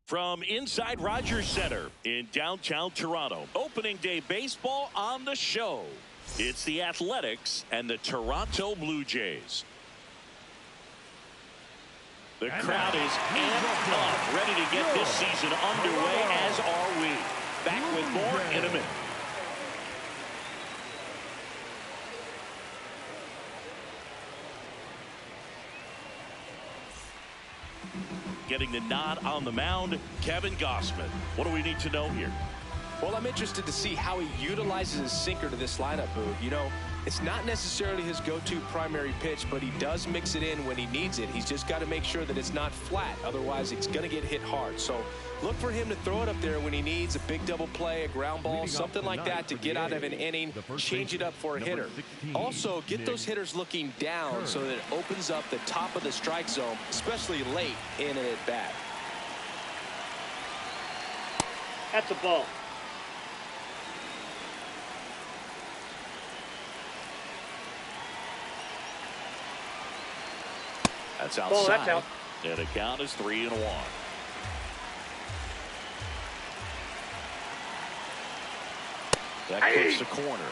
From inside Rogers Center in downtown Toronto, opening day baseball on the show. It's the Athletics and the Toronto Blue Jays. The crowd is amped up, ready to get this season underway, as are we. Back with more in a minute. Getting the nod on the mound, Kevin Gossman. What do we need to know here? Well, I'm interested to see how he utilizes his sinker to this lineup, Boog. You know, it's not necessarily his go-to primary pitch, but he does mix it in when he needs it. He's just got to make sure that it's not flat. Otherwise, it's going to get hit hard. So look for him to throw it up there when he needs a big double play, a ground ball, something like that to get out of an inning, change it up for a hitter. Also, get those hitters looking down so that it opens up the top of the strike zone, especially late in an at-bat. That's a ball. That's outside. Ball, that's out. And the count is 3-1. That clips the corner.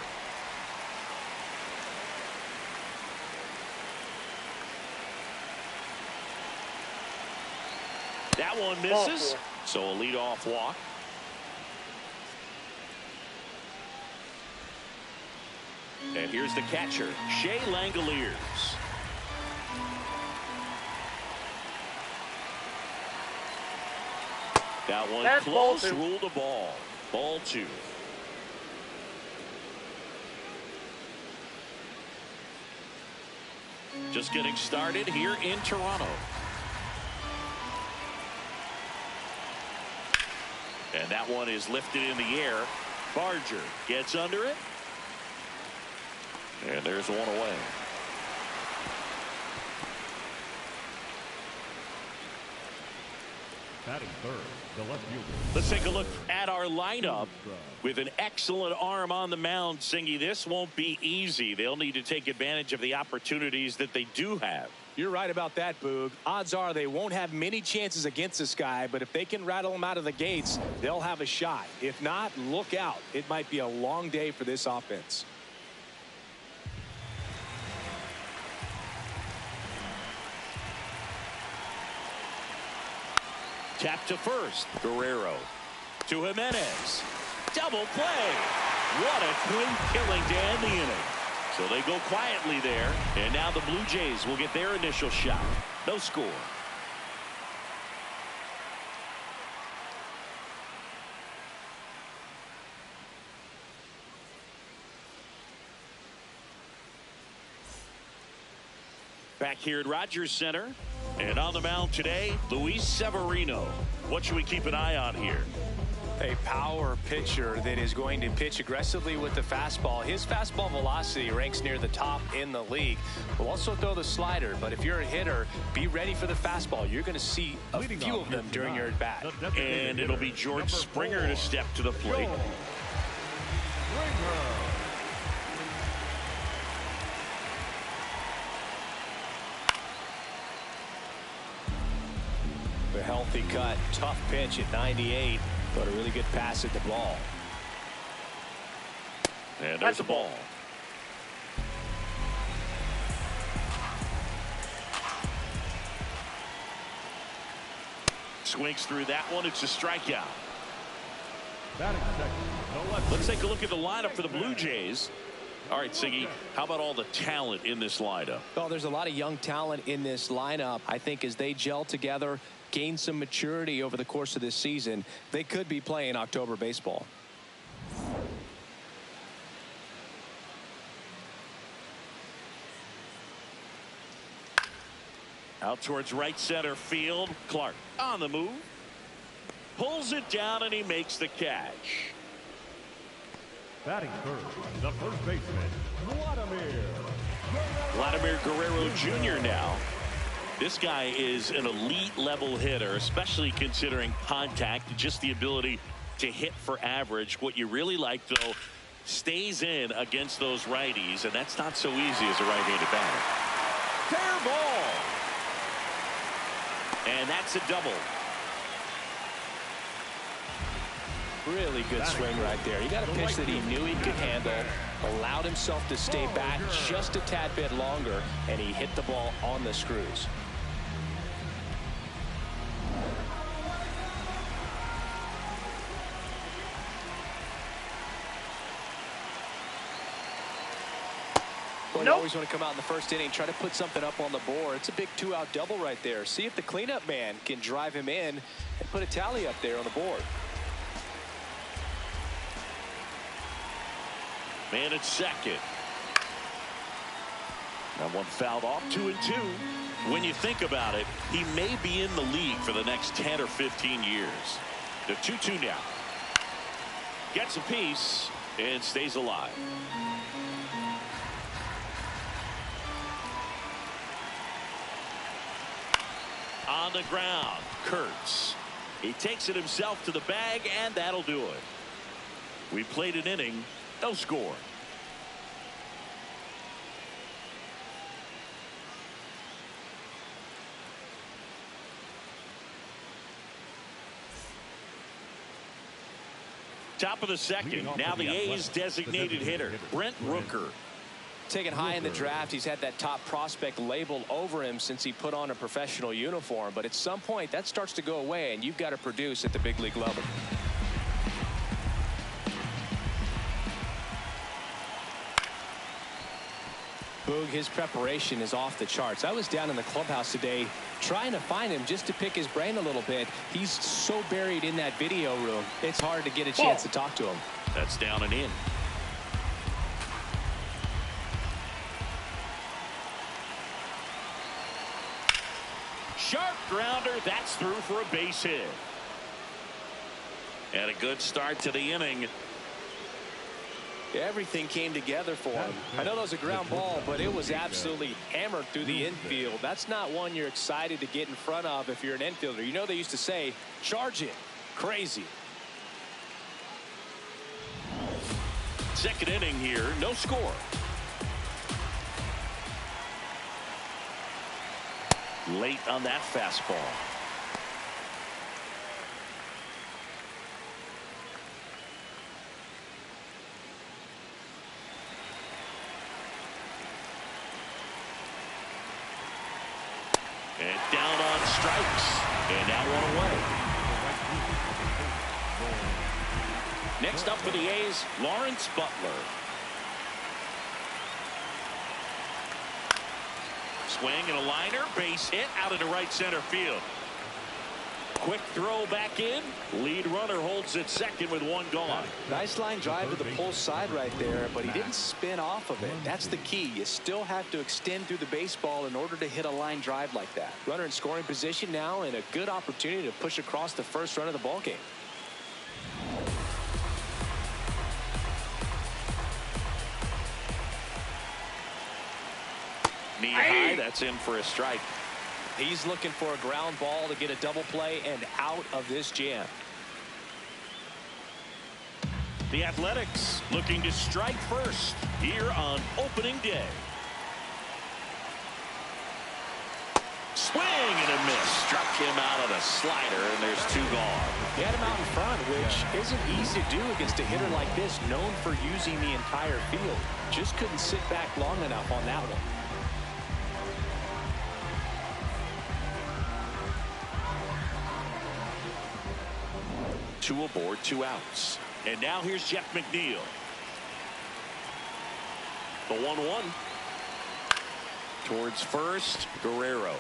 That one misses. So a leadoff walk. And here's the catcher, Shea Langoliers. That one That's close, ruled a ball. Ball 2. Just getting started here in Toronto. And that one is lifted in the air. Barger gets under it. And there's one away. Batting third, the left fielder. Let's take a look at our lineup. With an excellent arm on the mound, Singy, this won't be easy. They'll need to take advantage of the opportunities that they do have. You're right about that, Boog. Odds are they won't have many chances against this guy, but if they can rattle him out of the gates, they'll have a shot. If not, look out. It might be a long day for this offense. Tap to first. Guerrero to Jimenez. Double play. What a clean killing to end the inning. So they go quietly there. And now the Blue Jays will get their initial shot. No score. Back here at Rogers Center. And on the mound today, Luis Severino. What should we keep an eye on here? A power pitcher that is going to pitch aggressively with the fastball. His fastball velocity ranks near the top in the league. Will also throw the slider, but if you're a hitter, be ready for the fastball. You're going to see a few of them during your at-bat. And it'll be George Springer to step to the plate. A healthy cut, tough pitch at 98, but a really good pass at the ball. And there's the ball. Swings through that one. It's a strikeout. Let's take a look at the lineup for the Blue Jays. All right, Siggy, how about all the talent in this lineup? Well, there's a lot of young talent in this lineup. I think as they gel together, gain some maturity over the course of this season, they could be playing October baseball. Out towards right center field. Clark on the move. Pulls it down and he makes the catch. Batting third, the first baseman, Vladimir Guerrero Jr. now. This guy is an elite level hitter, especially considering contact, just the ability to hit for average. What you really like, though, stays in against those righties, and that's not so easy as a right-handed batter. Fair ball. And that's a double. Really good swing right there. He got a pitch that he knew he could handle, allowed himself to stay back just a tad bit longer, and he hit the ball on the screws. Well, you always want to come out in the first inning, try to put something up on the board. It's a big 2-out double right there. See if the cleanup man can drive him in and put a tally up there on the board. Man at second. That one fouled off. 2-2. When you think about it, he may be in the league for the next 10 or 15 years. The 2-2 now. Gets a piece and stays alive. On the ground, Kurtz. He takes it himself to the bag, and that'll do it. We played an inning, no score. Top of the second. Now the A's designated hitter, Brent Rooker. Taken high in the draft, he's had that top prospect labeled over him since he put on a professional uniform. But at some point, that starts to go away, and you've got to produce at the big league level. Boog, his preparation is off the charts. I was down in the clubhouse today trying to find him just to pick his brain a little bit. He's so buried in that video room, it's hard to get a chance to talk to him. That's down and in. Sharp grounder. That's through for a base hit. And a good start to the inning. Everything came together for him. I know that was a ground ball, but it was absolutely hammered through the infield. That's not one you're excited to get in front of if you're an infielder. You know, they used to say, charge it. Crazy. Second inning here, no score. Late on that fastball. And down on strikes. And now one away. Next up for the A's, Lawrence Butler. Swing and a liner, base hit out into right center field. Quick throw back in. Lead runner holds at second with one gone. Nice line drive to the pull side right there, but he didn't spin off of it. That's the key. You still have to extend through the baseball in order to hit a line drive like that. Runner in scoring position now, and a good opportunity to push across the first run of the ball game. Knee high, that's in for a strike. He's looking for a ground ball to get a double play and out of this jam. The Athletics looking to strike first here on opening day. Swing and a miss. Struck him out of the slider, and there's two gone. He had him out in front, which isn't easy to do against a hitter like this, known for using the entire field. Just couldn't sit back long enough on that one. Two aboard, 2 outs. And now here's Jeff McNeil. The 1-1. Towards first, Guerrero.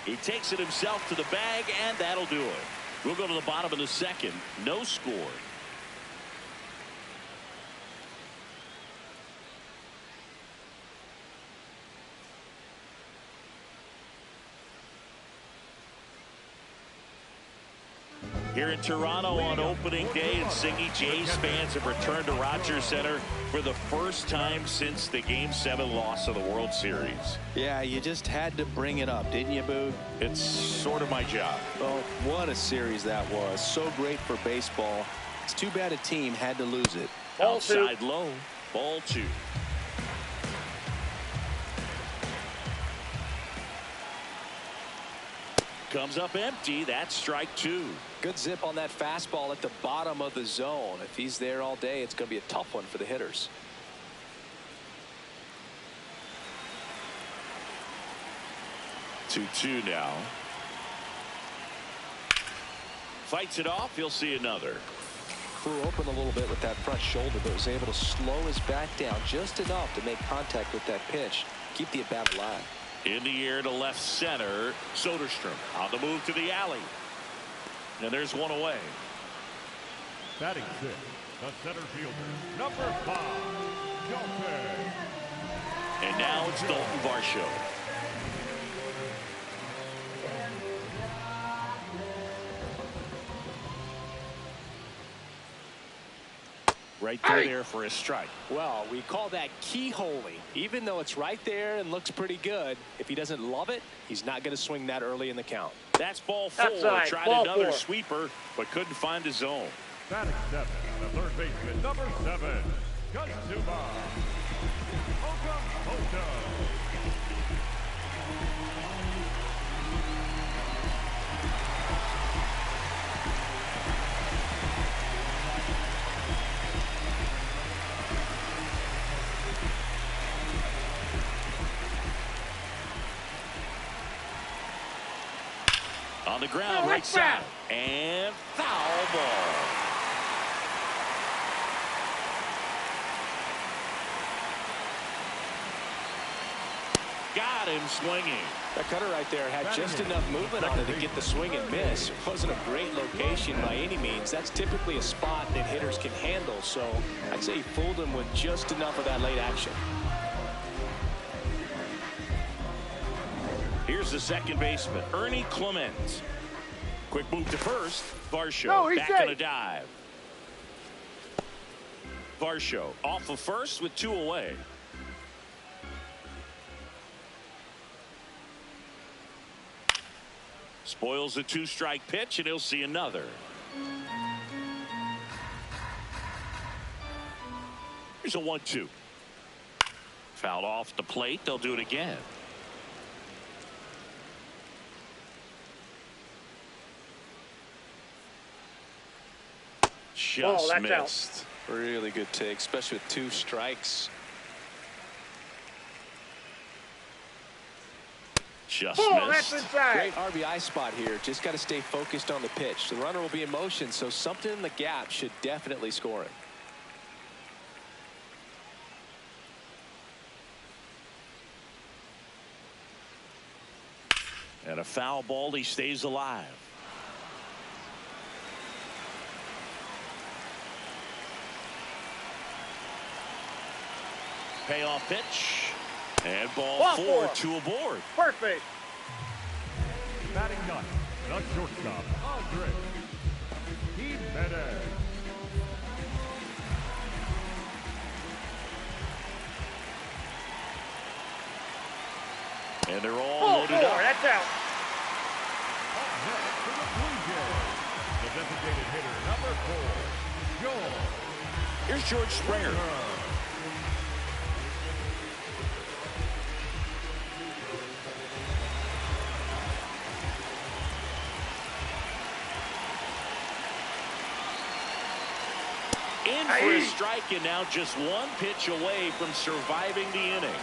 He takes it himself to the bag, and that'll do it. We'll go to the bottom of the second. No score. Here in Toronto on opening day, and Singy, Jays fans have returned to Rogers Center for the first time since the Game 7 loss of the World Series. Yeah, you just had to bring it up, didn't you, Boog? It's sort of my job. Oh, what a series that was. So great for baseball. It's too bad a team had to lose it. Outside low, ball 2. Comes up empty. That's strike 2. Good zip on that fastball at the bottom of the zone. If he's there all day, it's going to be a tough one for the hitters. Two now. Fights it off. He'll see another. Flew open a little bit with that front shoulder, but was able to slow his back down just enough to make contact with that pitch. Keep the at-bat alive. In the air to left center. Soderstrom on the move to the alley. And there's one away. Batting 6, the center fielder, number 5, Dalton. And now it's Dalton Varsho. Right there for a strike. Well, we call that keyholing. Even though it's right there and looks pretty good, if he doesn't love it, he's not going to swing that early in the count. That's ball 4. Tried ball another 4. sweeper, but couldn't find his zone. Batting 7, the third baseman, number 7, Katsuma Okamoto. On the ground, right side. And foul ball. Got him swinging. That cutter right there had just enough movement on it to get the swing and miss. It wasn't a great location by any means. That's typically a spot that hitters can handle. So I'd say he fooled him with just enough of that late action. Here's the second baseman, Ernie Clemens. Quick move to first. Varsho back on a dive. Varsho off of first with 2 away. Spoils a 2-strike pitch, and he'll see another. Here's a 1-2. Fouled off the plate. They'll do it again. Just missed. Out. Really good take, especially with 2 strikes. Just missed. That's inside. Great RBI spot here. Just got to stay focused on the pitch. The runner will be in motion, so something in the gap should definitely score it. And a foul ball. He stays alive. Payoff pitch. And ball 4, 2 aboard. Perfect. Batting 9, the shortstop, Andre Jimenez. And they're all Ball loaded 4. up. That's out. Up next for the Blue Jays, the designated hitter, number 4, George. Here's George Springer. In for a strike, and now just 1 pitch away from surviving the inning.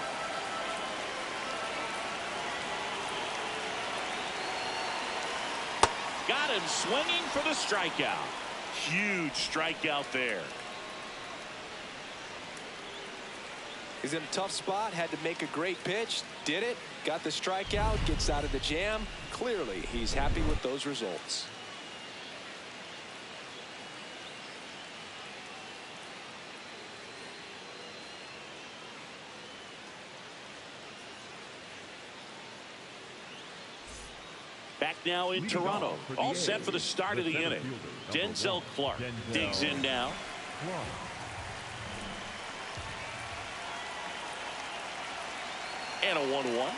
Got him swinging for the strikeout. Huge strikeout there. He's in a tough spot, had to make a great pitch, did it, got the strikeout, gets out of the jam. Clearly, he's happy with those results. Back now in Toronto. All set for the start of the inning. Denzel Clark digs in now. And a 1-1.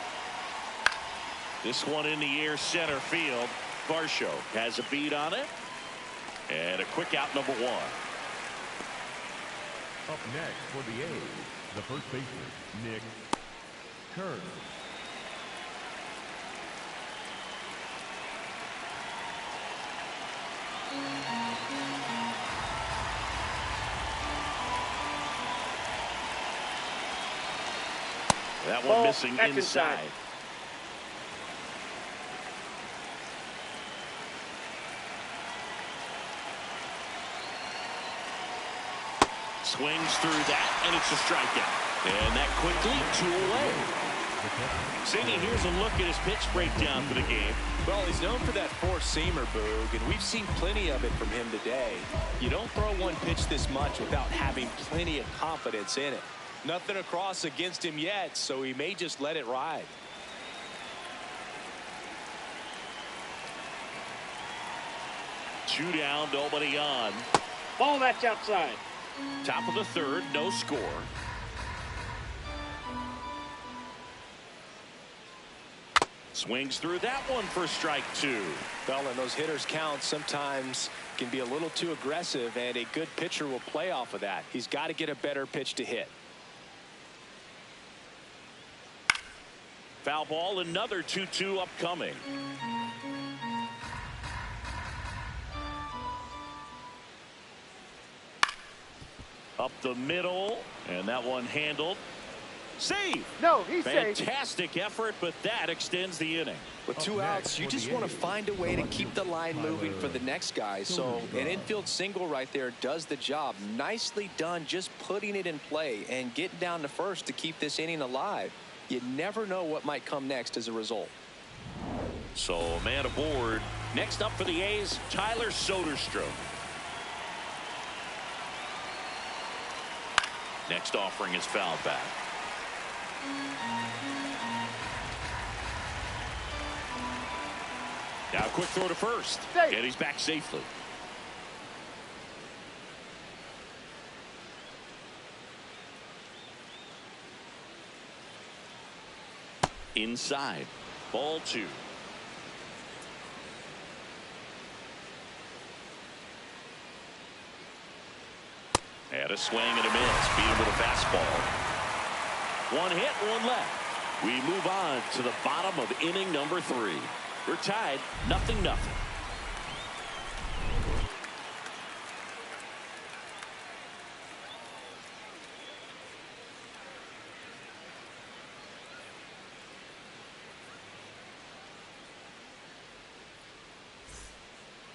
This one in the air center field. Varsho has a beat on it. And a quick out, number 1. Up next for the A's, the first baseman, Nick Kern. That one missing inside. Swings through that, and it's a strikeout. And that quickly 2 away. Singing, here's a look at his pitch breakdown for the game. Well, he's known for that four-seamer, Boog, and we've seen plenty of it from him today. You don't throw one pitch this much without having plenty of confidence in it. Nothing across against him yet, so he may just let it ride. Two down, nobody on. Ball, that's outside. Top of the third, no score. Swings through that one for strike 2. Well, and those hitters count sometimes can be a little too aggressive, and a good pitcher will play off of that. He's got to get a better pitch to hit. Foul ball, another 2-2 upcoming. Up the middle, and that one handled. Save! No, he's safe. Fantastic effort, but that extends the inning. With 2 outs, you just want to find a way to keep the line moving for the next guy. So an infield single right there does the job. Nicely done, just putting it in play and getting down to first to keep this inning alive. You never know what might come next as a result. So a man aboard. Next up for the A's, Tyler Soderstrom. Next offering is fouled back. Now a quick throw to first. Safe. And he's back safely. Inside. Ball 2. And a swing and a miss. Beat him with a fastball. 1 hit, 1 left. We move on to the bottom of inning number 3. We're tied 0-0.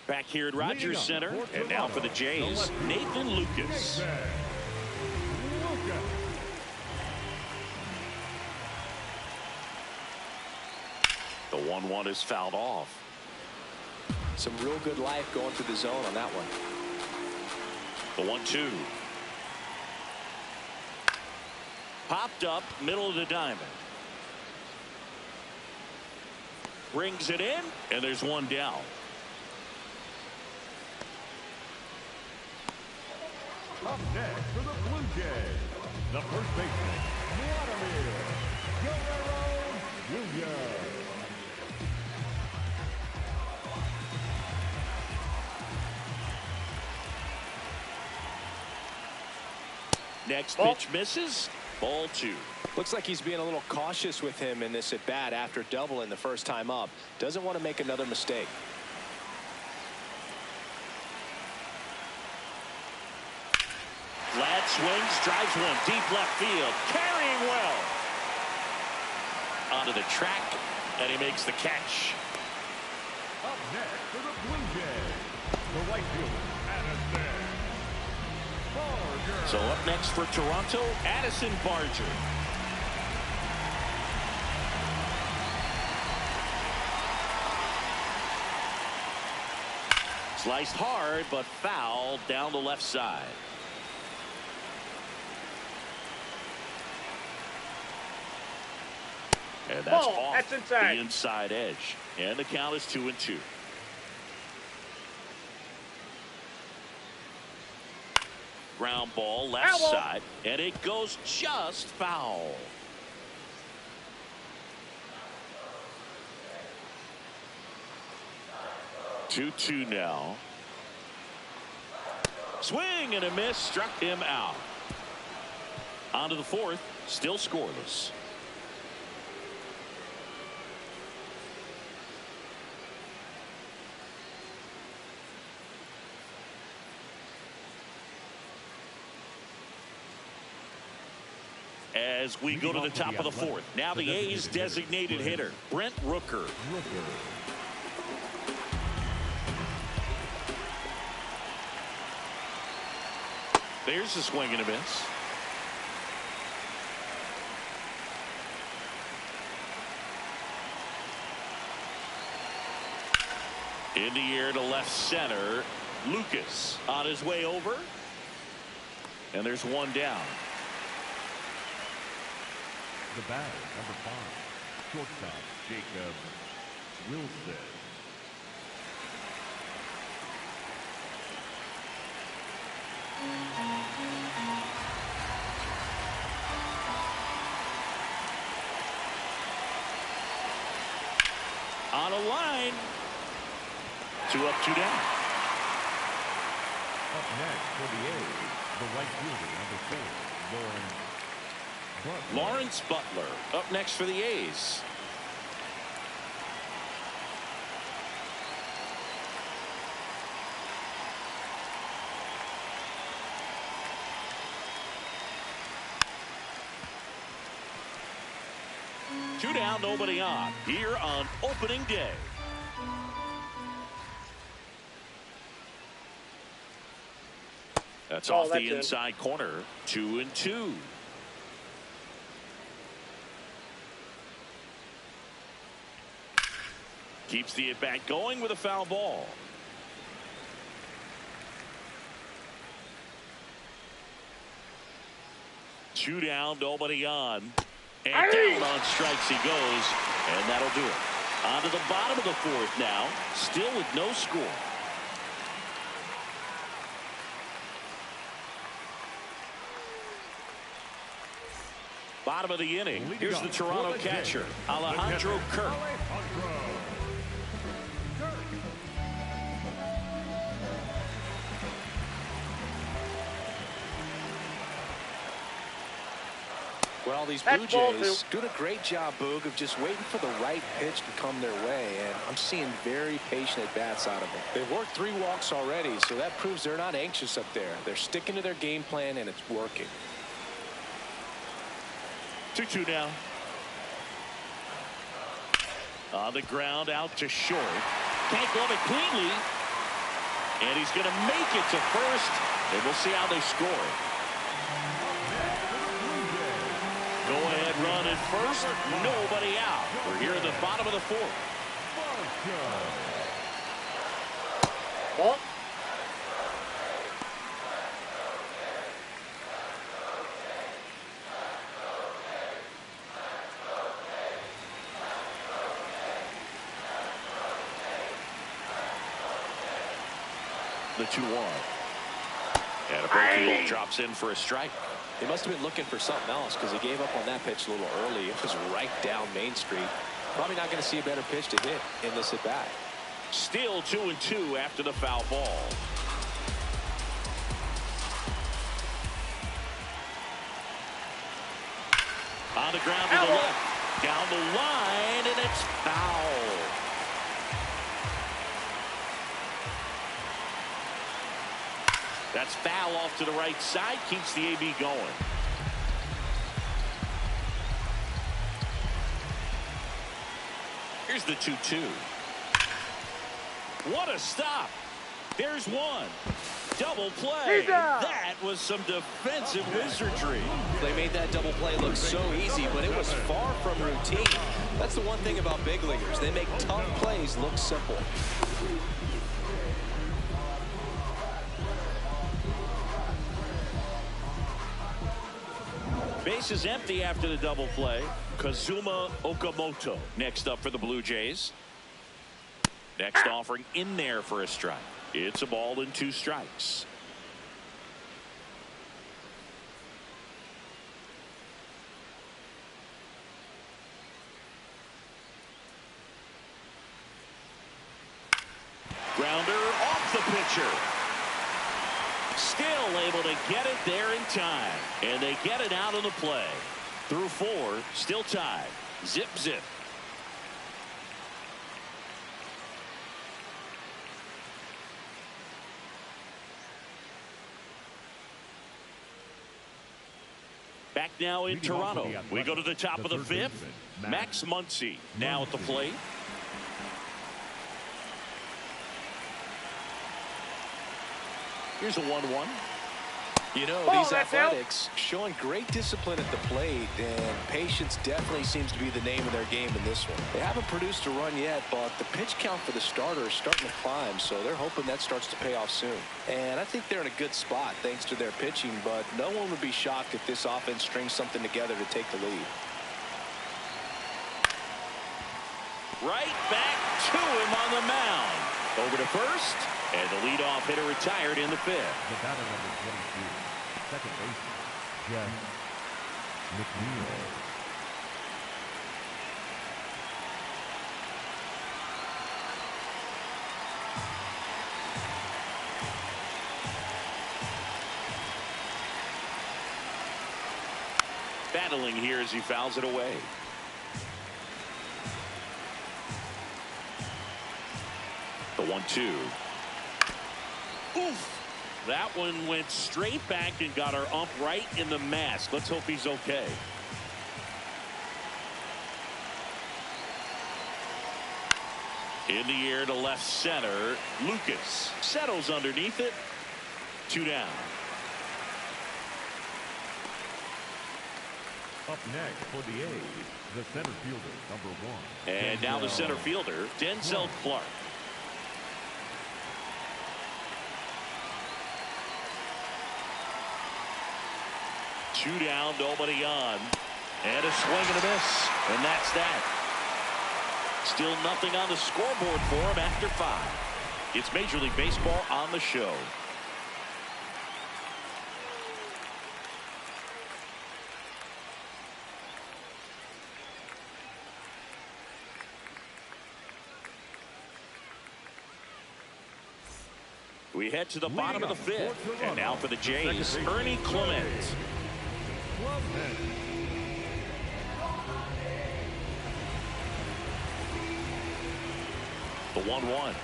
Back here at Rogers Center, and now for the Jays, Nathan Lucas. The 1-1 is fouled off. Some real good life going through the zone on that one. The 1-2. Popped up, middle of the diamond. Brings it in, and there's 1 down. Up next for the Blue Jays, the first baseman, Vladimir Guerrero Jr. Next pitch misses. Ball 2. Looks like he's being a little cautious with him in this at bat after doubling the first time up. Doesn't want to make another mistake. Ladd swings, drives one deep left field, carrying well onto the track, and he makes the catch. Up next for the Blue Jays, the right fielder, Addison Barger. So up next for Toronto, Addison Barger. Sliced hard, but foul down the left side. And that's Ball. off That's inside. the inside edge. And the count is 2-2. Ground ball left Foul. side. And it goes just foul. 2-2 now. Swing and a miss, struck him out. On to the fourth, still scoreless. As we go to the top of the fourth, now the A's designated hitter, Brent Rooker. There's a swing and a miss. In the air to left center. Lucas on his way over. And there's one down. The batter, number 5, shortstop Jacob Wilson. On a line. 2 up, 2 down. Up next for the A's, the right fielder, number 4, Lawrence Butler up next for the A's. Two down, nobody on here on opening day. That's off the inside corner. 2-2. Keeps the at-bat going with a foul ball. Two down, nobody on. And down on strikes he goes. And that'll do it. On to the bottom of the fourth now. Still with no score. Bottom of the inning. Here's the Toronto catcher, Alejandro Kirk. Well, these Blue Jays doing a great job, Boog, of just waiting for the right pitch to come their way, and I'm seeing very patient at-bats out of them. They've worked 3 walks already, so that proves they're not anxious up there. They're sticking to their game plan, and it's working. 2-2 now. On the ground, out to short. Can't glove it cleanly. And he's going to make it to first, and we'll see how they score. Go ahead run at first. Nobody out. We're here at the bottom of the fourth. Ball. The 2-1. And a breaking ball drops in for a strike. He must have been looking for something else because he gave up on that pitch a little early. It was right down Main Street. Probably not going to see a better pitch to hit in this at bat. Still 2-2 after the foul ball. On the ground to the left. Down the line, and it's foul. That's foul off to the right side. Keeps the AB going. Here's the 2-2. What a stop. There's one. Double play. That was some defensive wizardry. They made that double play look so easy, but it was far from routine. That's the one thing about big leaguers. They make tough plays look simple. Base is empty after the double play. Kazuma Okamoto next up for the Blue Jays. Next offering in there for a strike. It's a ball and 2 strikes. Grounder off the pitcher. Still able to get it there in time. And they get it out of the play. Through 4, still tied. Zip, zip. Back now in Toronto. We go to the top of the 5th. Max Muncy now at the plate. Here's a 1-1. You know, these Athletics showing great discipline at the plate, and patience definitely seems to be the name of their game in this one. They haven't produced a run yet, but the pitch count for the starter is starting to climb, so they're hoping that starts to pay off soon. And I think they're in a good spot thanks to their pitching, but no one would be shocked if this offense strings something together to take the lead. Right back to him on the mound. Over to first, and the leadoff hitter retired in the 5th. The batter number 22, second baseman, Jeff McNeil. Battling here as he fouls it away. The 1-2. Oof. That one went straight back and got our ump right in the mask. Let's hope he's okay. In the air to left center. Lucas settles underneath it. 2 down. Up next for the A's, the center fielder, number 1. And now the center fielder, Denzel Clark. Two down, nobody on. And a swing and a miss. And that's that. Still nothing on the scoreboard for him after 5. It's Major League Baseball on the show. We head to the bottom of the 5th. And now for the Jays, Ernie Clement. The 1-1.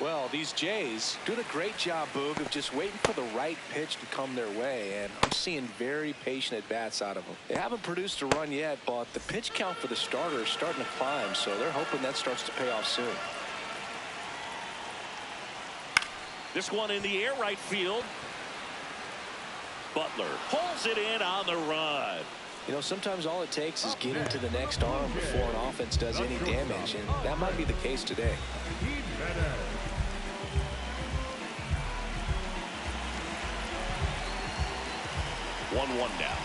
Well, these Jays doing a great job, Boog, of just waiting for the right pitch to come their way, and I'm seeing very patient at-bats out of them. They haven't produced a run yet, but the pitch count for the starter is starting to climb, so they're hoping that starts to pay off soon. This one in the air, right field. Butler pulls it in on the run. You know, sometimes all it takes is getting to the next arm before an offense does any damage, and that might be the case today. 1-1 now.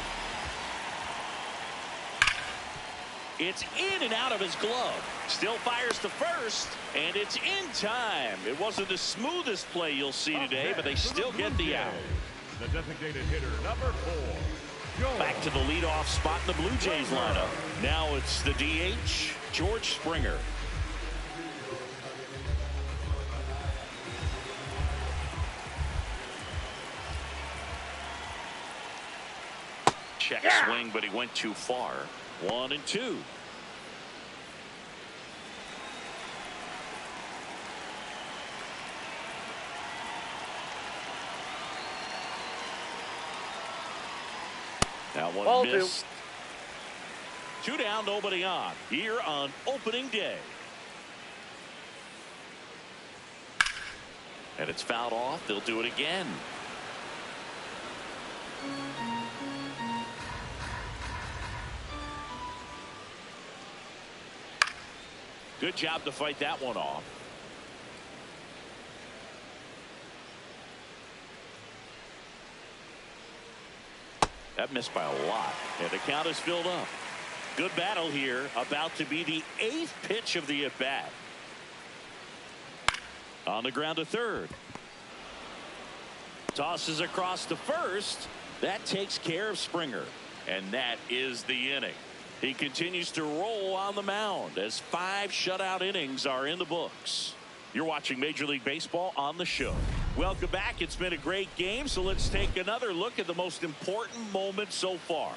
It's in and out of his glove. Still fires to first, and it's in time. It wasn't the smoothest play you'll see today, but they still get the out. The designated hitter, number 4. Back to the leadoff spot in the Blue Jays lineup. Now it's the DH, George Springer. Check swing, but he went too far. 1-2. That one missed. 2 down, nobody on. Here on opening day. And it's fouled off. They'll do it again. Good job to fight that one off. That missed by a lot. And the count is filled up. Good battle here. About to be the 8th pitch of the at-bat. On the ground to third. Tosses across to first. That takes care of Springer. And that is the inning. He continues to roll on the mound as 5 shutout innings are in the books. You're watching Major League Baseball on the show. Welcome back. It's been a great game, so let's take another look at the most important moment so far.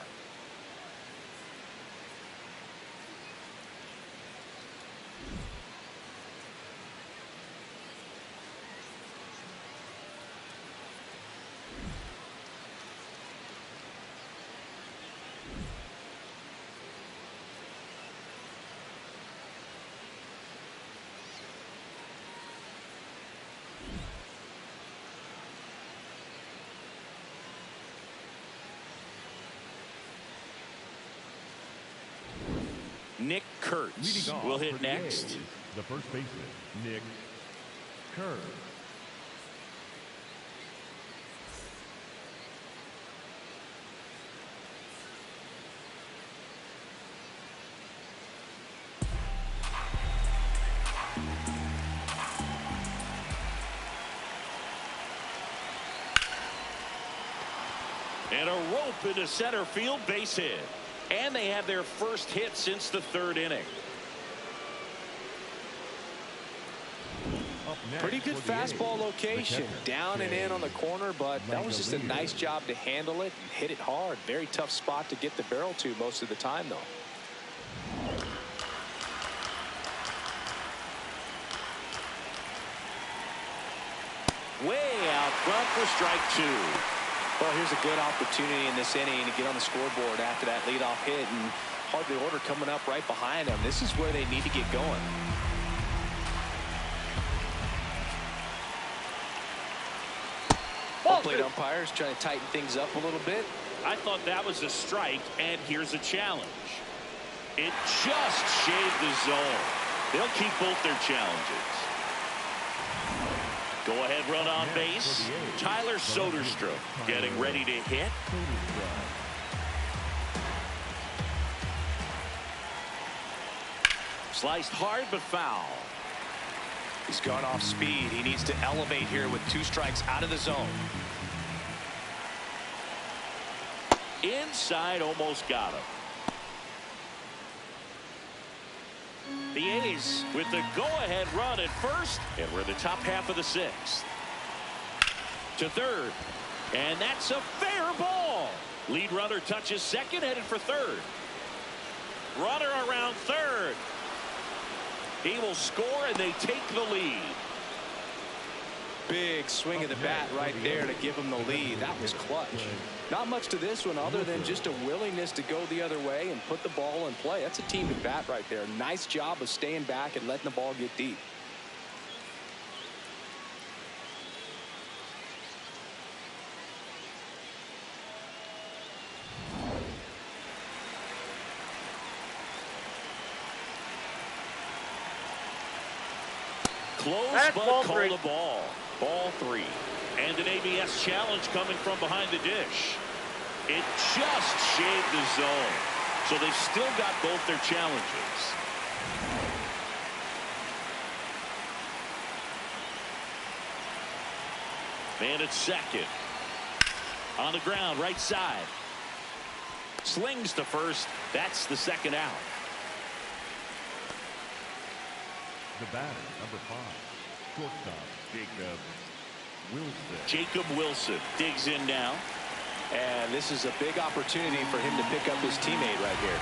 Nick Kurtz will hit next. The first baseman, Nick Kurtz. And a rope into center field, base hit. And they have their first hit since the 3rd inning. Pretty good fastball location. Down and in on the corner, but that was just a nice job to handle it and hit it hard. Very tough spot to get the barrel to most of the time, though. Way out front for strike 2. Well, here's a good opportunity in this inning to get on the scoreboard after that leadoff hit, and hardly order coming up right behind them. This is where they need to get going. Ball plate umpires trying to tighten things up a little bit. I thought that was a strike, and here's a challenge. It just shaved the zone. They'll keep both their challenges. Go ahead run on base. Tyler Soderstrom getting ready to hit. Sliced hard but foul. He's gone off speed. He needs to elevate here with 2 strikes out of the zone. Inside, almost got him. The A's with the go-ahead run at first, and we're in the top half of the 6th. To third, and that's a fair ball. Lead runner touches second, headed for third. Runner around third. He will score, and they take the lead. Big swing of the bat right there to give him the lead. That was clutch. Not much to this one other than just a willingness to go the other way and put the ball in play. That's a team at bat right there. Nice job of staying back and letting the ball get deep. Close, That's but ball call 3. the ball. Ball 3. And an ABS challenge coming from behind the dish. It just shaved the zone. So they've still got both their challenges. Man at second. On the ground, right side. Slings to first. That's the 2nd out. The batter, number 5, shortstop, Jacob Wilson digs in now. And this is a big opportunity for him to pick up his teammate right here.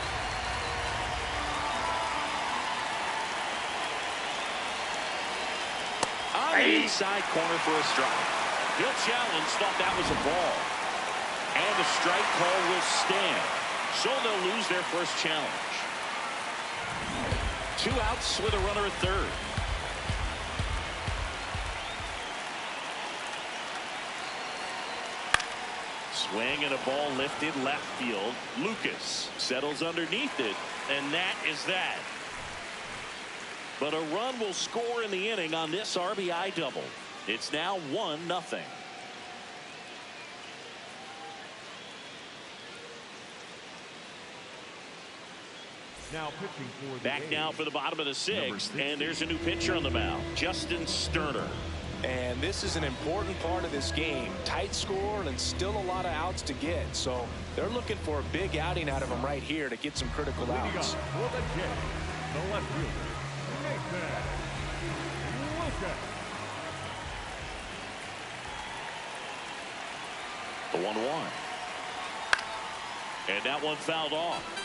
On the inside corner for a strike. He'll challenge, thought that was a ball. And the strike call will stand. So they'll lose their first challenge. 2 outs with a runner at third. Swing and a ball lifted left field. Lucas settles underneath it, and that is that. But a run will score in the inning on this RBI double. It's now 1-0. Now pitching for the Back A's. now for the bottom of the sixth, Number and there's a new pitcher on the mound, Justin Sterner. And this is an important part of this game. Tight score and still a lot of outs to get. So they're looking for a big outing out of him right here to get some critical Leading outs. up for the Jays, the left fielder, Nathan Lucas. The 1-1. And that one fouled off.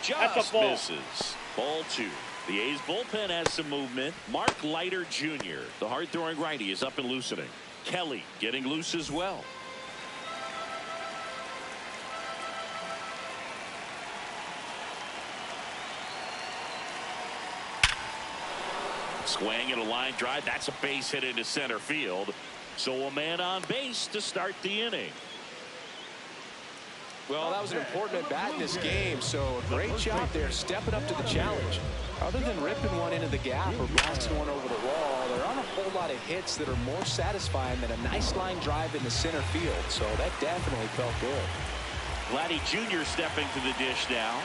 Just misses. Ball 2. The A's bullpen has some movement. Mark Leiter Jr., the hard-throwing righty, is up and loosening. Kelly getting loose as well. Swing and a line drive. That's a base hit into center field. So a man on base to start the inning. Well, that was an important at-bat in this game, so a great job there stepping up to the challenge. Other than ripping one into the gap or blasting one over the wall, there aren't a whole lot of hits that are more satisfying than a nice line drive in the center field, so that definitely felt good. Vladdy Jr. stepping to the dish now.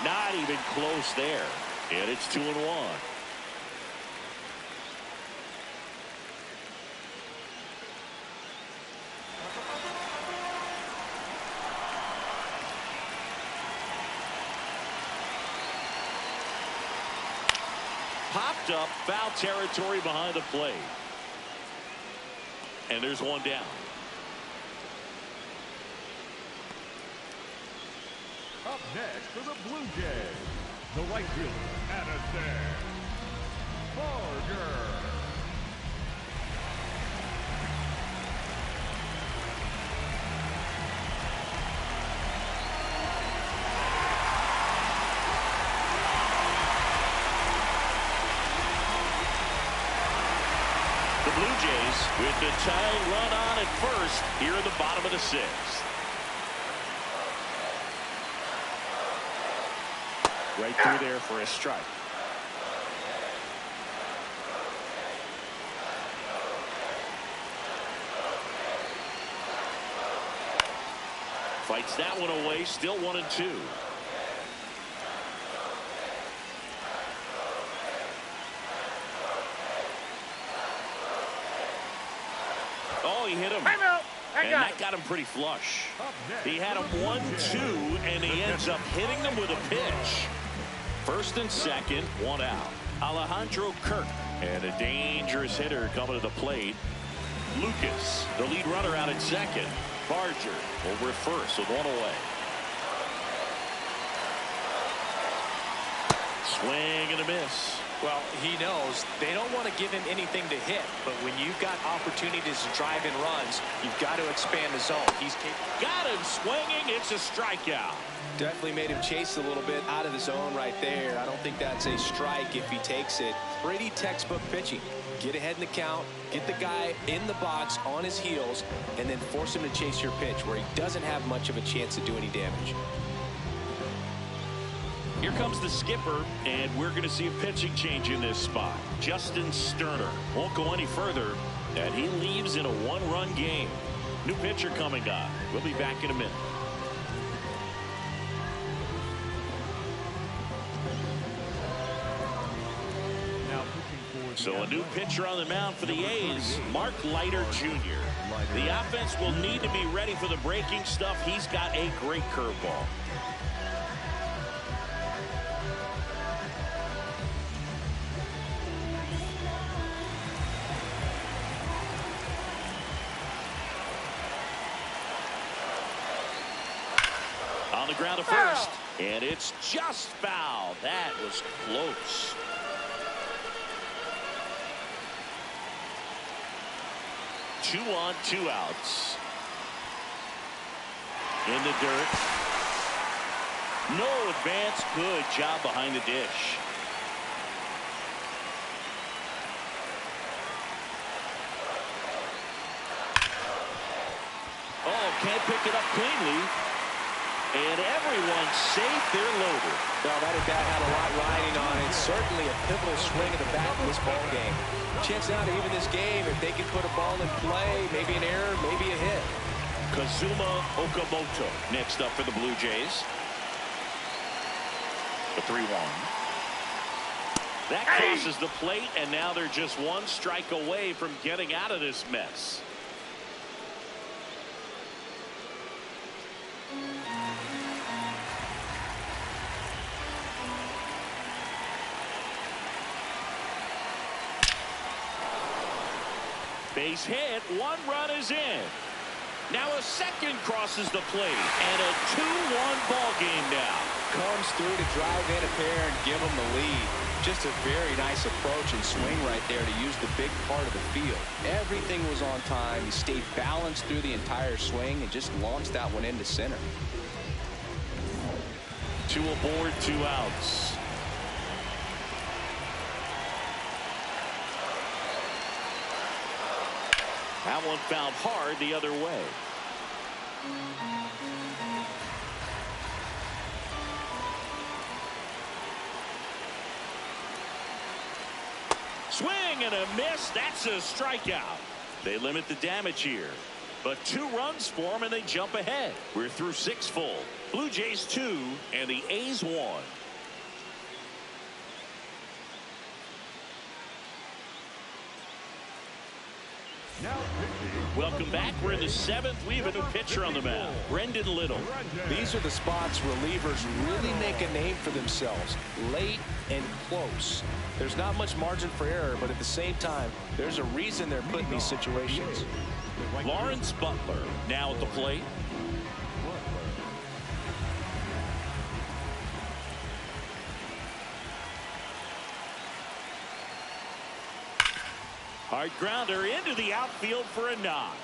Not even close there, and it's 2-1. Popped up, foul territory behind the plate. And there's one down. Up next for the Blue Jays, the right fielder, Addison Barger. The Blue Jays with the tying run on at first here in the bottom of the sixth. Right through there for a strike. Fights that one away, still 1-2. Oh, he hit him. And that got him pretty flush. He had him 1-2, and he ends up hitting them with a pitch. First and second, one out. Alejandro Kirk, and a dangerous hitter coming to the plate. Lucas, the lead runner, out at second. Barger over at first with one away. Swing and a miss. Well, he knows they don't want to give him anything to hit, but when you've got opportunities to drive in runs, you've got to expand the zone. He's got him swinging. It's a strikeout. Definitely made him chase a little bit out of the zone right there. I don't think that's a strike if he takes it. Pretty textbook pitching. Get ahead in the count, get the guy in the box on his heels, and then force him to chase your pitch where he doesn't have much of a chance to do any damage. Here comes the skipper, and we're going to see a pitching change in this spot. Justin Sterner won't go any further, and he leaves in a one-run game. New pitcher coming on. We'll be back in a minute. So a new pitcher on the mound for the A's, Mark Leiter Jr. The offense will need to be ready for the breaking stuff. He's got a great curveball. On the ground to first, and it's just foul. That was close. Two on, two outs. In the dirt. No advance. Good job behind the dish. Oh, can't pick it up cleanly. And everyone's safe. They're loaded. Well, that at bat had a lot riding on it. Certainly a pivotal swing of the bat in this ball game. Chance now to even this game if they can put a ball in play, maybe an error, maybe a hit. Kazuma Okamoto next up for the Blue Jays. The 3-1. That crosses the plate, and now they're just one strike away from getting out of this mess. Base hit, 1 run is in. Now a second crosses the plate, and a 2-1 ball game now. Comes through to drive in a pair and give them the lead. Just a very nice approach and swing right there to use the big part of the field. Everything was on time. He stayed balanced through the entire swing and just launched that one into center. 2 aboard, 2 outs. That one fouled hard the other way. Swing and a miss. That's a strikeout. They limit the damage here. But 2 runs for them, and they jump ahead. We're through 6 full. Blue Jays 2 and the A's 1. Now pitching. Welcome back. We're in the 7th. We have a new pitcher on the mound, Brendan Little. These are the spots relievers really make a name for themselves. Late and close. There's not much margin for error, but at the same time, there's a reason they're put in these situations. Lawrence Butler now at the plate. Hard grounder into the outfield for a knock.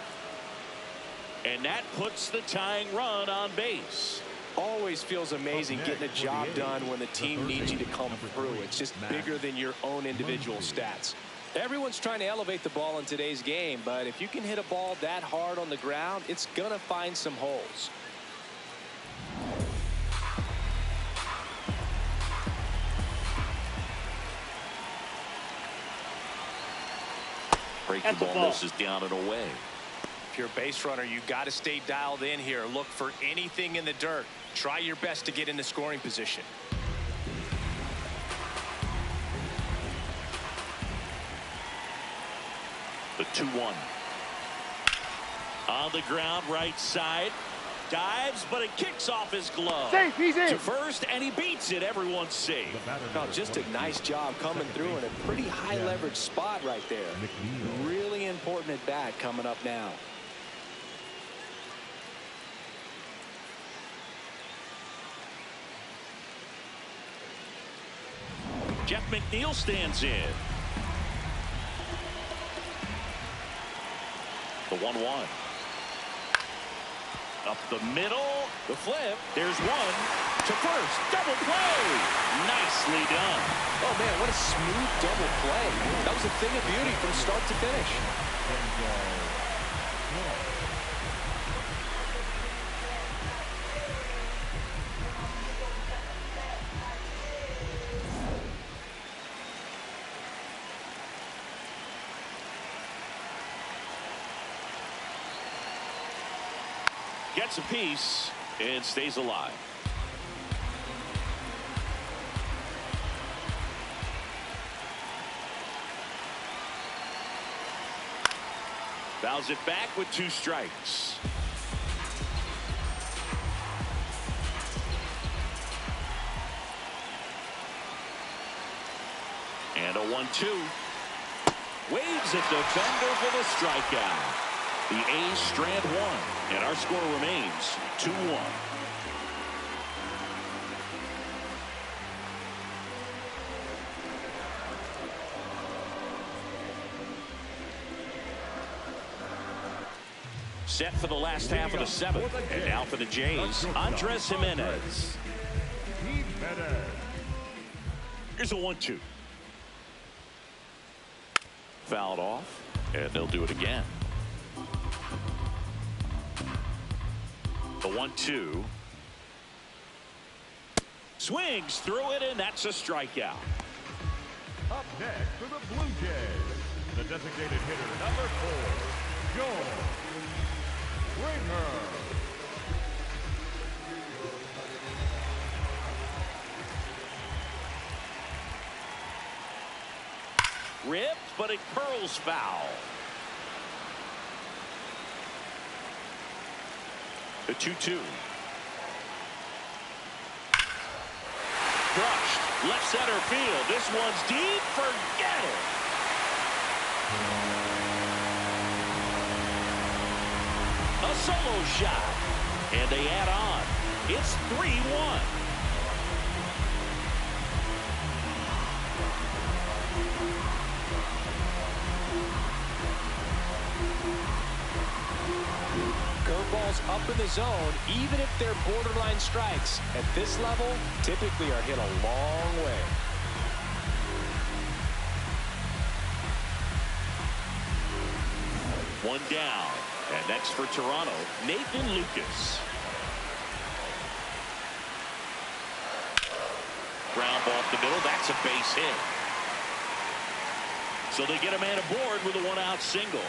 And that puts the tying run on base. Always feels amazing getting a job done when the team needs you to come through. It's just bigger than your own individual stats. Everyone's trying to elevate the ball in today's game, but if you can hit a ball that hard on the ground, it's going to find some holes. Breaking ball misses down and away. If you're a base runner, you got to stay dialed in here. Look for anything in the dirt. Try your best to get in the scoring position. The 2-1. On the ground, right side. Dives, but it kicks off his glove. Safe, he's in. To first, and he beats it. Everyone's safe. Oh, just a nice job coming through in a pretty high leverage spot right there. Really important at bat coming up now. Jeff McNeil stands in. The 1-1. Up the middle, the flip. There's one to first. Double play. Nicely done. Oh, man, what a smooth double play. That was a thing of beauty from start to finish. Gets a piece and stays alive. Fouls it back with 2 strikes. And a 1-2. Waves at defender for the strikeout. The A's strand 1, and our score remains 2-1. Set for the last half of the 7th, and now for the Jays, Andres Jimenez. Here's a 1-2. Fouled off, and they'll do it again. The 1-2. Swings through it, and that's a strikeout. Up next for the Blue Jays, the designated hitter number 4, Joel Springer. Ripped, but it curls foul. The 2-2. Crushed. Left center field. This one's deep. Forget it. A solo shot. And they add on. It's 3-1. Curveballs up in the zone, even if they're borderline strikes, at this level, typically are hit a long way. One down. And next for Toronto, Nathan Lucas. Ground ball up the middle. That's a base hit. So they get a man aboard with a one-out single.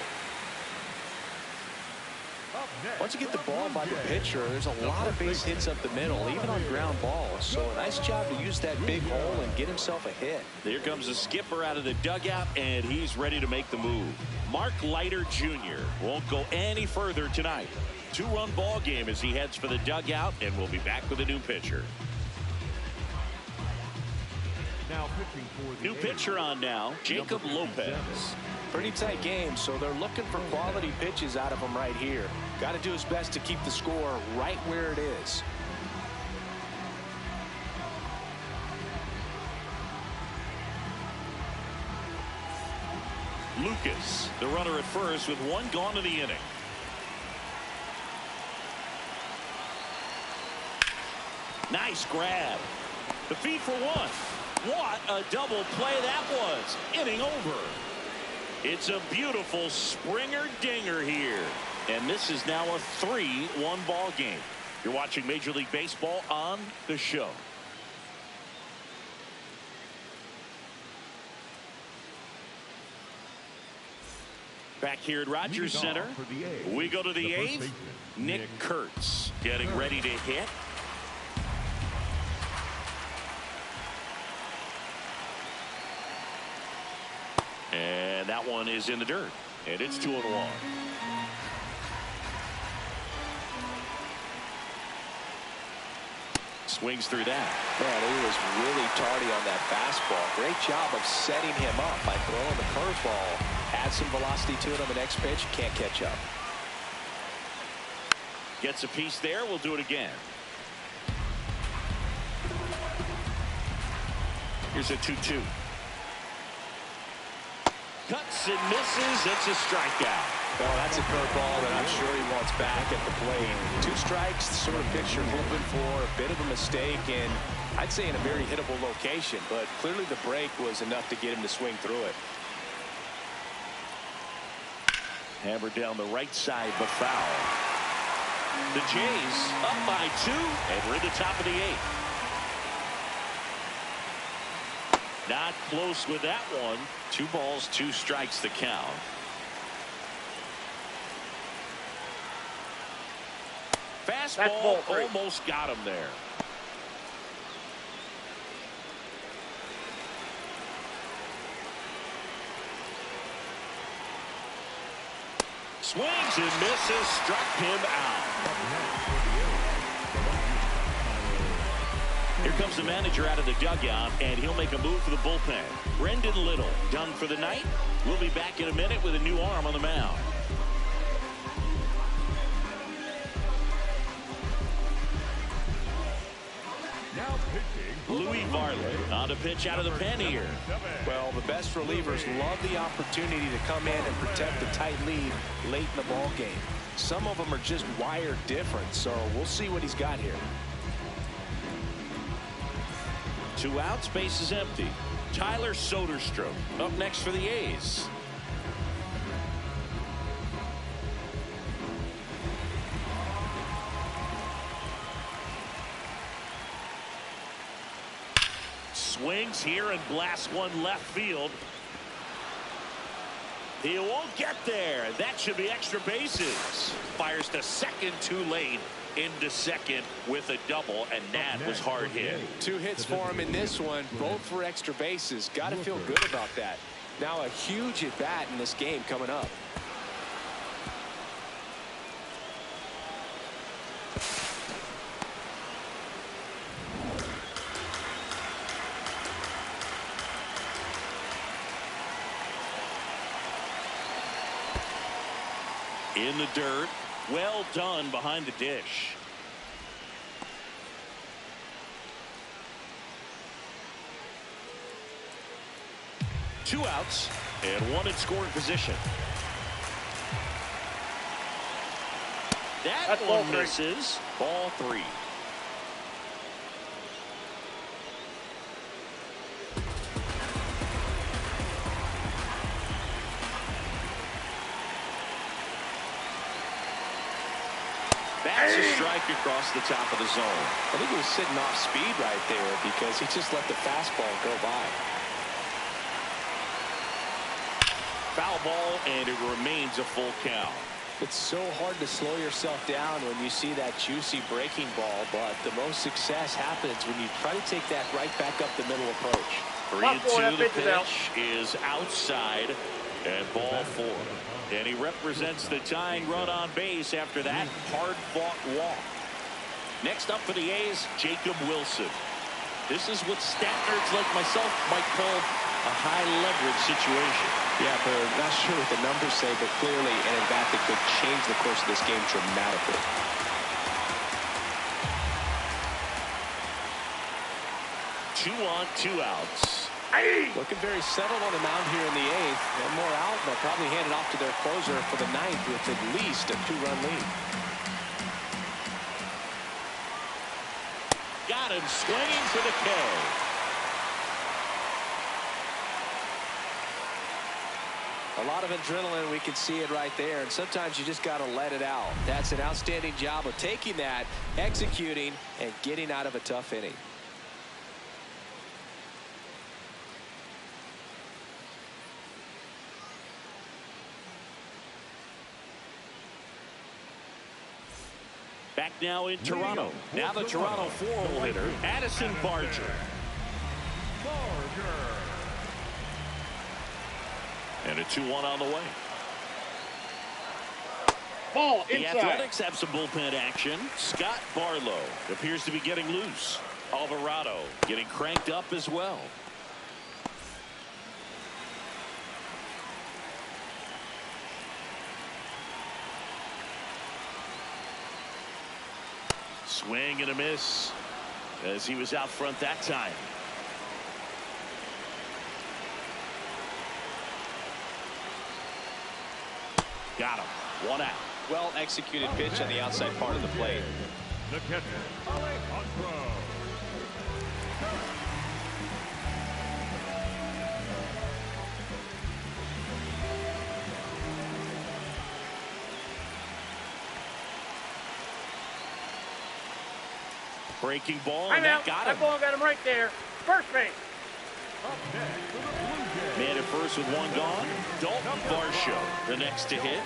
Once you get the ball by the pitcher, there's a lot of base hits up the middle, even on ground balls. So a nice job to use that big hole and get himself a hit. Here comes the skipper out of the dugout, and he's ready to make the move. Mark Leiter Jr. won't go any further tonight. 2-run ball game as he heads for the dugout, and we'll be back with a new pitcher. Now pitching for the New pitcher on now, Jacob Lopez. Pretty tight game, so they're looking for quality pitches out of him right here. Got to do his best to keep the score right where it is. Lucas, the runner at first with one gone in the inning. Nice grab. The feed for one. What a double play that was. Inning over. It's a beautiful Springer dinger here. And this is now a 3-1 ball game. You're watching Major League Baseball on The Show. Back here at Rogers Center, we go to the 8th. Nick Kurtz getting ready to hit. And that one is in the dirt. And it's 2-1. Swings through that. Man, he was really tardy on that fastball. Great job of setting him up by throwing the curveball. Add some velocity to it on the next pitch. Can't catch up. Gets a piece there. We'll do it again. Here's a 2-2. Cuts and misses. It's a strikeout. Well, that's a curveball that I'm sure he wants back at the plate. 2 strikes, the sort of picture hoping for. A bit of a mistake, and I'd say in a very hittable location. But clearly the break was enough to get him to swing through it. Hammered down the right side, but foul. The Jays up by 2, and we're in the top of the 8th. Not close with that one. 2 balls, 2 strikes the count. Fastball almost got him there. Swings and misses, struck him out. Here comes the manager out of the dugout, and he'll make a move for the bullpen. Brendan Little done for the night. We'll be back in a minute with a new arm on the mound. Now pitching, Louis Varley on to pitch out of the pen here. Well, the best relievers love the opportunity to come in and protect the tight lead late in the ball game. Some of them are just wired different, so we'll see what he's got here. 2 outs, base is empty. Tyler Soderstrom up next for the A's. Swings here and blasts one left field. He won't get there. That should be extra bases. Fires to second too late. Into second with a double, and that was hard hit. 2 hits for him in this one, both for extra bases. Got to feel good about that. Now a huge at bat in this game coming up. In the dirt. Well done behind the dish. Two outs and one in scoring position. That's one misses. Ball 3. That's a strike across the top of the zone. I think he was sitting off speed right there because he just let the fastball go by. Foul ball, and it remains a full count. It's so hard to slow yourself down when you see that juicy breaking ball, but the most success happens when you try to take that right back up the middle approach. 3-2. The pitch is outside, and ball 4. And he represents the tying run on base after that hard-fought walk. Next up for the A's, Jacob Wilson. This is what stat nerds like myself might call a high-leverage situation. Yeah, but not sure what the numbers say, but clearly an at-bat that could change the course of this game dramatically. Two on, 2 outs. Looking very settled on the mound here in the 8th. One more out, and they'll probably hand it off to their closer for the 9th with at least a 2-run lead. Got him swinging for the K. A lot of adrenaline, we can see it right there, and sometimes you just got to let it out. That's an outstanding job of taking that, executing, and getting out of a tough inning. Back now in Toronto. Now the Toronto 4-hole hitter, Addison Barger. And a 2-1 on the way. Ball inside. The Athletics have some bullpen action. Scott Barlow appears to be getting loose. Alvarado getting cranked up as well. Swing and a miss as he was out front that time. Got him. 1 out. Well executed pitch on the outside part of the plate. The catcher, Alejandro. Breaking ball, I'm and out. that got That him. ball got him right there. First base. Up next for the Blue Jays. Man at first with 1 gone. Dalton Varsho, the next to hit.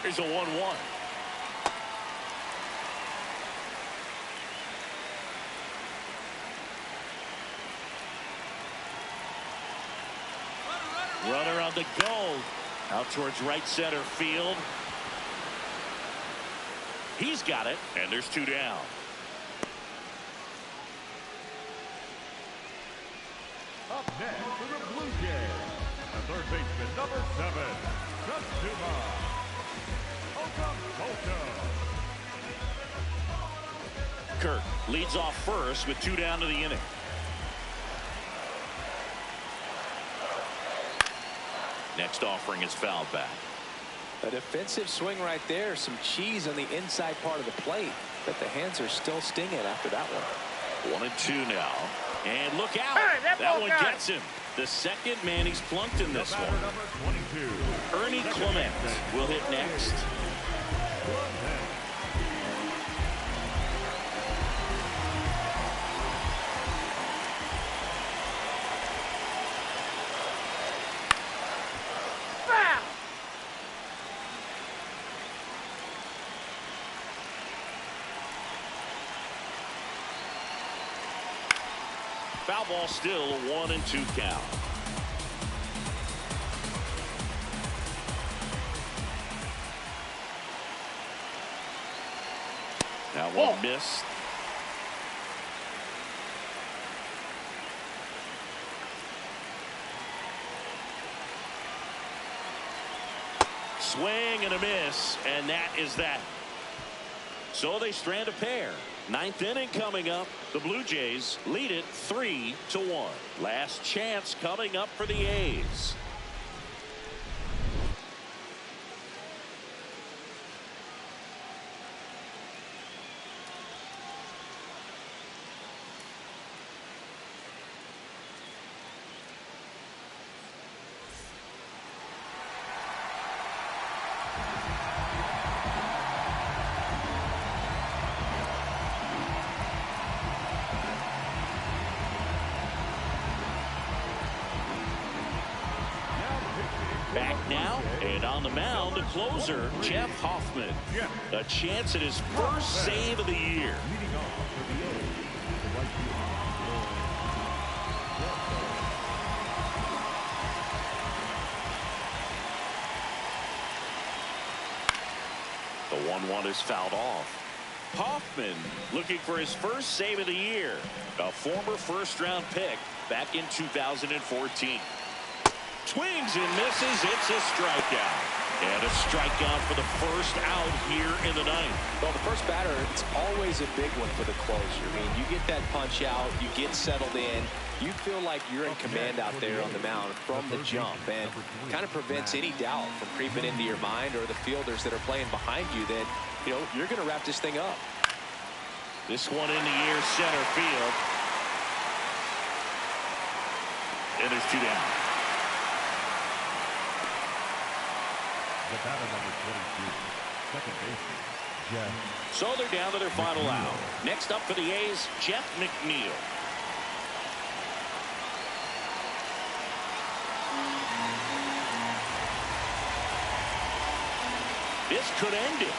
Here's a 1-1. Runner on the go. Out towards right center field. He's got it, and there's 2 down. Up next for the Blue Jays, the third baseman, number 7, Katsuma Okamoto. Kirk leads off first with 2 down to the inning. Next offering is fouled back. A defensive swing right there. Some cheese on the inside part of the plate. But the hands are still stinging after that one. 1-2 now. And look out. Hey, that one got gets him. The second man he's plunked in this one. Number 22. Ernie Clement will hit next. Clement. Foul ball, still a 1-2 count. Now one missed. Swing and a miss, and that is that. So they strand a pair. Ninth inning coming up. The Blue Jays lead it 3-1. Last chance coming up for the A's. Back now, and on the mound, the closer, Jeff Hoffman. A chance at his first save of the year. The 1-1 is fouled off. Hoffman looking for his first save of the year. A former first-round pick back in 2014. Swings and misses. It's a strikeout. And a strikeout for the first out here in the ninth. Well, the first batter, it's always a big one for the closer. I mean, you get that punch out, you get settled in, you feel like you're in command out there on the mound from the jump, and kind of prevents any doubt from creeping into your mind or the fielders that are playing behind you that, you know, you're going to wrap this thing up. This one in the air, center field. And there's two down. The batter number 22, second baseman, Jeff. So they're down to their final out. Next up for the A's, Jeff McNeil. This could end it.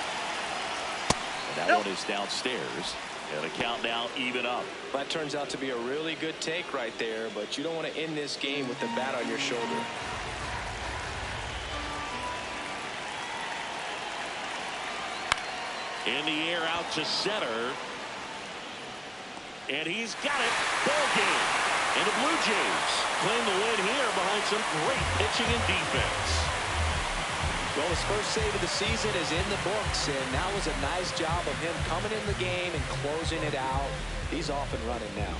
And that one is downstairs. And the count now even up. That turns out to be a really good take right there, but you don't want to end this game with the bat on your shoulder. In the air out to center. And he's got it. Ball game. And the Blue Jays claim the win here behind some great pitching and defense. Well, his first save of the season is in the books, and that was a nice job of him coming in the game and closing it out. He's off and running now.